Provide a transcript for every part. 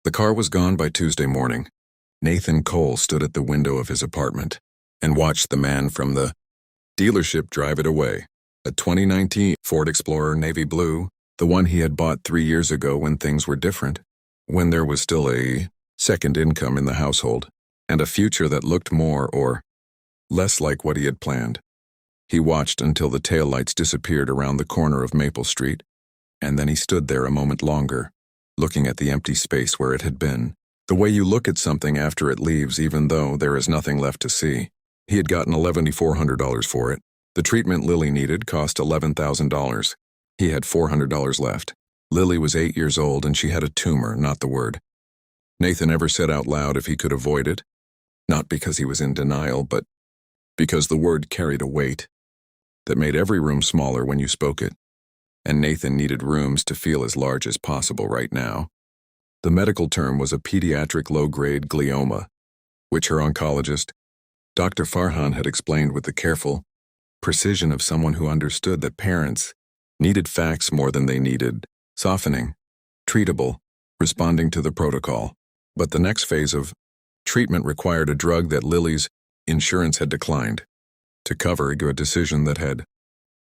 The car was gone by Tuesday morning. Nathan Cole stood at the window of his apartment and watched the man from the dealership drive it away. A 2019 Ford Explorer navy blue, the one he had bought 3 years ago when things were different, when there was still a second income in the household, and a future that looked more or less like what he had planned. He watched until the taillights disappeared around the corner of Maple Street, and then he stood there a moment longer, looking at the empty space where it had been. The way you look at something after it leaves, even though there is nothing left to see. He had gotten $1,400 for it. The treatment Lily needed cost $11,000. He had $400 left. Lily was 8 years old and she had a tumor, not the word. Nathan never said out loud if he could avoid it. Not because he was in denial, but because the word carried a weight that made every room smaller when you spoke it. And Nathan needed rooms to feel as large as possible right now. The medical term was a pediatric low-grade glioma, which her oncologist, Dr. Farhan, had explained with the careful precision of someone who understood that parents needed facts more than they needed softening, treatable, responding to the protocol. But the next phase of treatment required a drug that Lily's insurance had declined to cover, a decision that had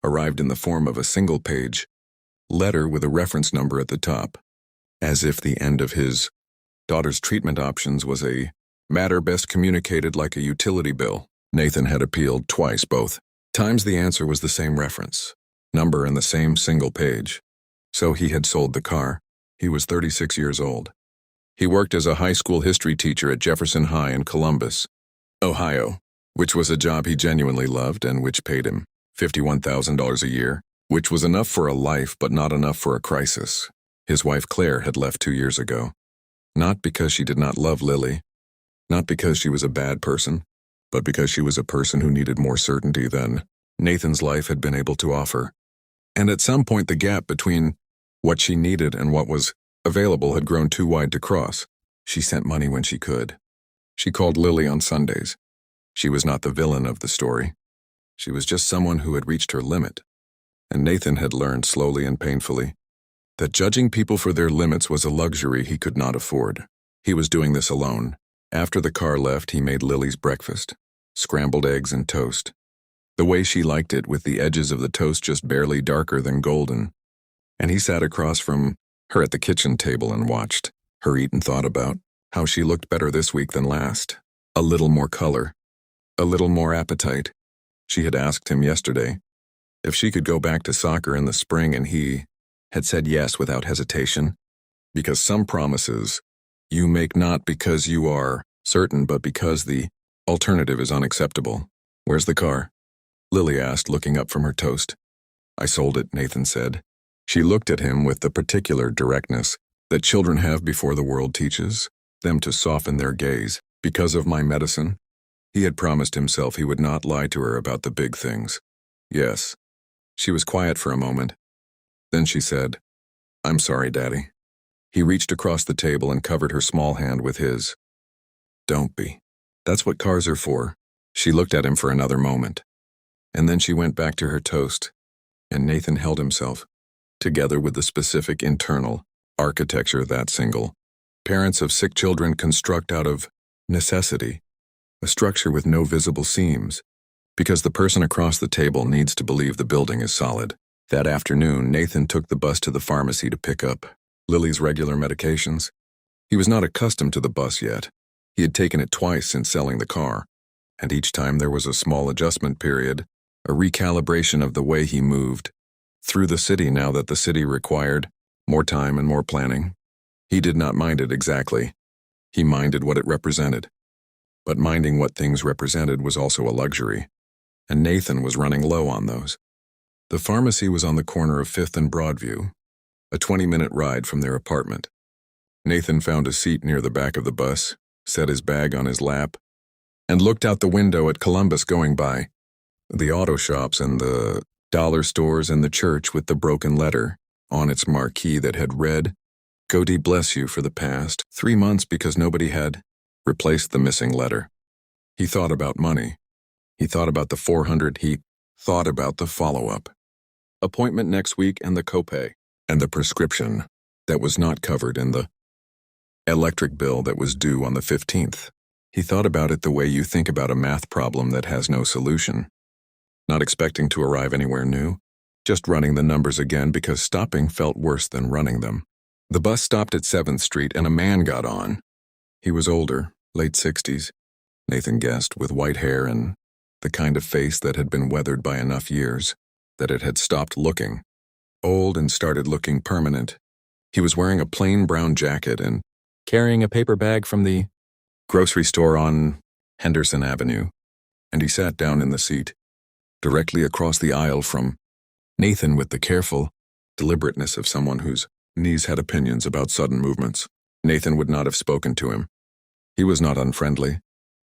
arrived in the form of a single-page letter with a reference number at the top, as if the end of his daughter's treatment options was a matter best communicated like a utility bill. Nathan had appealed twice. Both times the answer was the same reference number and the same single page. So he had sold the car. He was 36 years old. He worked as a high school history teacher at Jefferson High in Columbus, Ohio, which was a job he genuinely loved and which paid him $51,000 a year, which was enough for a life but not enough for a crisis. His wife Claire had left 2 years ago. Not because she did not love Lily, not because she was a bad person, but because she was a person who needed more certainty than Nathan's life had been able to offer. And at some point the gap between what she needed and what was available had grown too wide to cross. She sent money when she could. She called Lily on Sundays. She was not the villain of the story. She was just someone who had reached her limit. And Nathan had learned slowly and painfully that judging people for their limits was a luxury he could not afford. He was doing this alone. After the car left, he made Lily's breakfast, scrambled eggs and toast, the way she liked it, with the edges of the toast just barely darker than golden. And he sat across from her at the kitchen table and watched her eat and thought about how she looked better this week than last. A little more color, a little more appetite. She had asked him yesterday if she could go back to soccer in the spring, and he had said yes without hesitation. Because some promises you make not because you are certain, but because the alternative is unacceptable. Where's the car? Lily asked, looking up from her toast. I sold it, Nathan said. She looked at him with the particular directness that children have before the world teaches them to soften their gaze. Because of my medicine? He had promised himself he would not lie to her about the big things. Yes. She was quiet for a moment. Then she said, I'm sorry, Daddy. He reached across the table and covered her small hand with his. Don't be. That's what cars are for. She looked at him for another moment. And then she went back to her toast, and Nathan held himself, together with the specific internal architecture that single parents of sick children construct out of necessity, a structure with no visible seams, because the person across the table needs to believe the building is solid. That afternoon, Nathan took the bus to the pharmacy to pick up Lily's regular medications. He was not accustomed to the bus yet. He had taken it twice since selling the car, and each time there was a small adjustment period, a recalibration of the way he moved through the city now that the city required more time and more planning. He did not mind it exactly. He minded what it represented. But minding what things represented was also a luxury, and Nathan was running low on those. The pharmacy was on the corner of 5th and Broadview, a 20-minute ride from their apartment. Nathan found a seat near the back of the bus, set his bag on his lap, and looked out the window at Columbus going by, the auto shops and the dollar stores and the church with the broken letter on its marquee that had read, God bless you, for the past 3 months, because nobody had replaced the missing letter. He thought about money. He thought about the $400. He thought about the follow-up appointment next week and the copay and the prescription that was not covered in the electric bill that was due on the 15th. He thought about it the way you think about a math problem that has no solution. Not expecting to arrive anywhere new, just running the numbers again because stopping felt worse than running them. The bus stopped at 7th Street and a man got on. He was older, late 60s, Nathan guessed, with white hair and the kind of face that had been weathered by enough years that it had stopped looking old and started looking permanent. He was wearing a plain brown jacket and carrying a paper bag from the grocery store on Henderson Avenue, and he sat down in the seat, directly across the aisle from Nathan with the careful deliberateness of someone whose knees had opinions about sudden movements. Nathan would not have spoken to him. He was not unfriendly,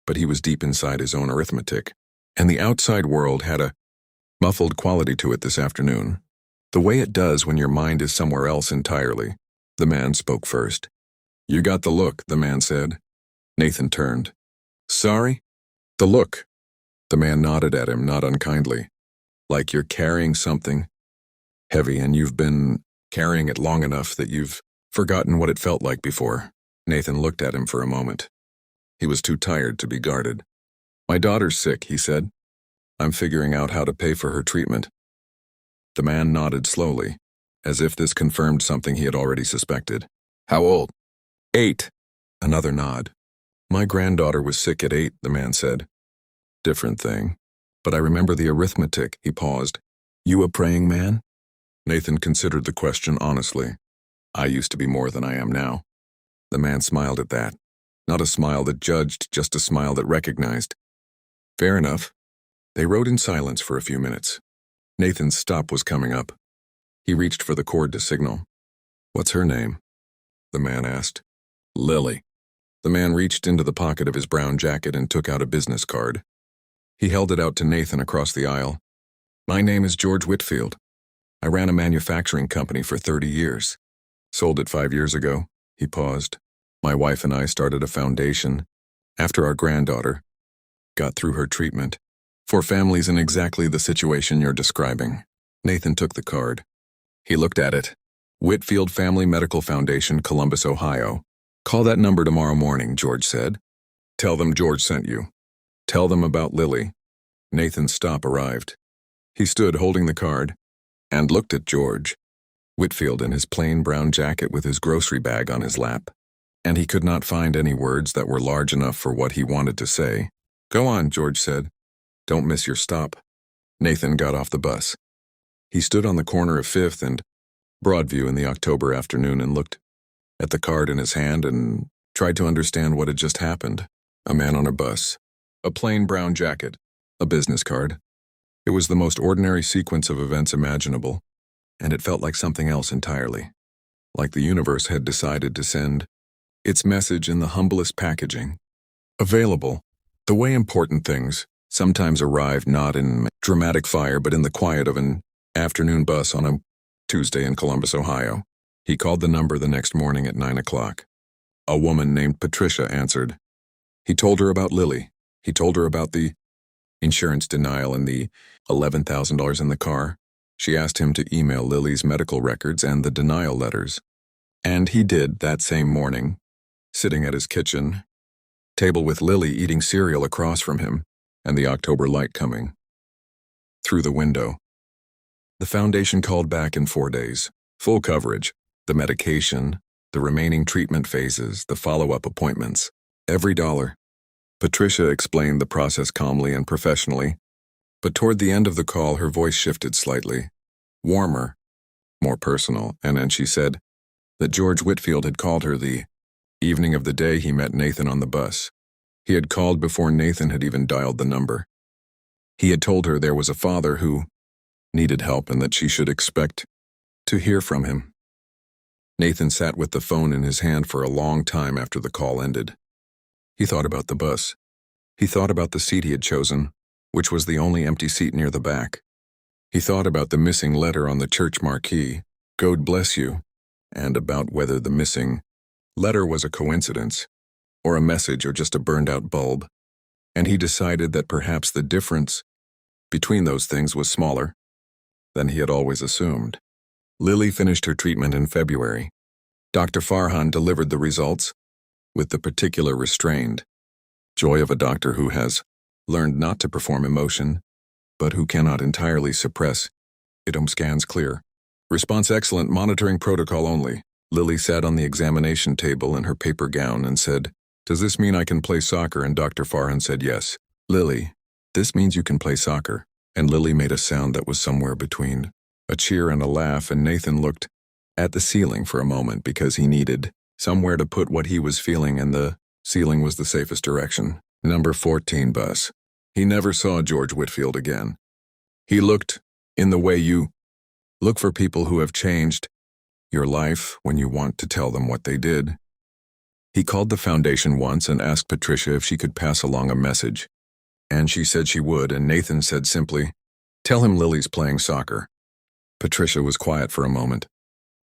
but he was deep inside his own arithmetic, and the outside world had a muffled quality to it this afternoon, the way it does when your mind is somewhere else entirely. The man spoke first. "You got the look," the man said. Nathan turned. "Sorry?" "The look." The man nodded at him, not unkindly. "Like you're carrying something heavy and you've been carrying it long enough that you've forgotten what it felt like before." Nathan looked at him for a moment. He was too tired to be guarded. "My daughter's sick," he said. "I'm figuring out how to pay for her treatment." The man nodded slowly, as if this confirmed something he had already suspected. "How old?" "8. Another nod. "My granddaughter was sick at 8, the man said. "Different thing. But I remember the arithmetic." He paused. "You a praying man?" Nathan considered the question honestly. "I used to be more than I am now." The man smiled at that. Not a smile that judged, just a smile that recognized. "Fair enough." They rode in silence for a few minutes. Nathan's stop was coming up. He reached for the cord to signal. "What's her name?" the man asked. "Lily." The man reached into the pocket of his brown jacket and took out a business card. He held it out to Nathan across the aisle. "My name is George Whitfield. I ran a manufacturing company for 30 years. Sold it 5 years ago." He paused. "My wife and I started a foundation after our granddaughter got through her treatment for families in exactly the situation you're describing." Nathan took the card. He looked at it. "Whitfield Family Medical Foundation, Columbus, Ohio. Call that number tomorrow morning," George said. "Tell them George sent you. Tell them about Lily." Nathan's stop arrived. He stood holding the card and looked at George. Whitfield in his plain brown jacket with his grocery bag on his lap. And he could not find any words that were large enough for what he wanted to say. "Go on," George said. "Don't miss your stop." Nathan got off the bus. He stood on the corner of 5th and Broadview in the October afternoon and looked at the card in his hand and tried to understand what had just happened. A man on a bus. A plain brown jacket. A business card. It was the most ordinary sequence of events imaginable, and it felt like something else entirely. Like the universe had decided to send its message in the humblest packaging. Available. The way important things sometimes arrive not in dramatic fire but in the quiet of an afternoon bus on a Tuesday in Columbus, Ohio. He called the number the next morning at 9 o'clock. A woman named Patricia answered. He told her about Lily. He told her about the insurance denial and the $11,000 in the car. She asked him to email Lily's medical records and the denial letters. And he did that same morning, sitting at his kitchen table with Lily eating cereal across from him and the October light coming through the window. The foundation called back in 4 days. Full coverage. The medication, the remaining treatment phases, the follow-up appointments. Every dollar. Patricia explained the process calmly and professionally, but toward the end of the call her voice shifted slightly. Warmer, more personal, and then she said that George Whitfield had called her the evening of the day he met Nathan on the bus. He had called before Nathan had even dialed the number. He had told her there was a father who needed help and that she should expect to hear from him. Nathan sat with the phone in his hand for a long time after the call ended. He thought about the bus. He thought about the seat he had chosen, which was the only empty seat near the back. He thought about the missing letter on the church marquee, "God bless you," and about whether the missing letter was a coincidence, or a message, or just a burned-out bulb. And he decided that perhaps the difference between those things was smaller than he had always assumed. Lily finished her treatment in February. Dr. Farhan delivered the results, with the particular restrained joy of a doctor who has learned not to perform emotion, but who cannot entirely suppress it. Scans clear. Response excellent, monitoring protocol only. Lily sat on the examination table in her paper gown and said, "Does this mean I can play soccer?" And Dr. Farhan said yes. "Lily, this means you can play soccer." And Lily made a sound that was somewhere between a cheer and a laugh, and Nathan looked at the ceiling for a moment because he needed somewhere to put what he was feeling, and the ceiling was the safest direction. Number 14 bus. He never saw George Whitfield again. He looked in the way you look for people who have changed your life when you want to tell them what they did. He called the foundation once and asked Patricia if she could pass along a message. And she said she would, and Nathan said simply, "Tell him Lily's playing soccer." Patricia was quiet for a moment.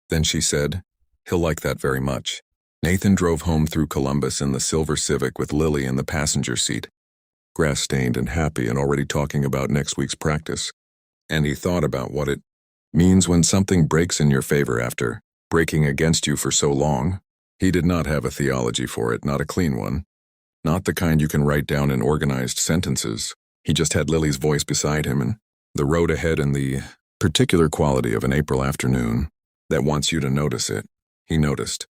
Then she said, "He'll like that very much." Nathan drove home through Columbus in the silver Civic with Lily in the passenger seat, grass-stained and happy and already talking about next week's practice. And he thought about what it means when something breaks in your favor after breaking against you for so long. He did not have a theology for it, not a clean one. Not the kind you can write down in organized sentences. He just had Lily's voice beside him and the road ahead and the particular quality of an April afternoon that wants you to notice it. He noticed.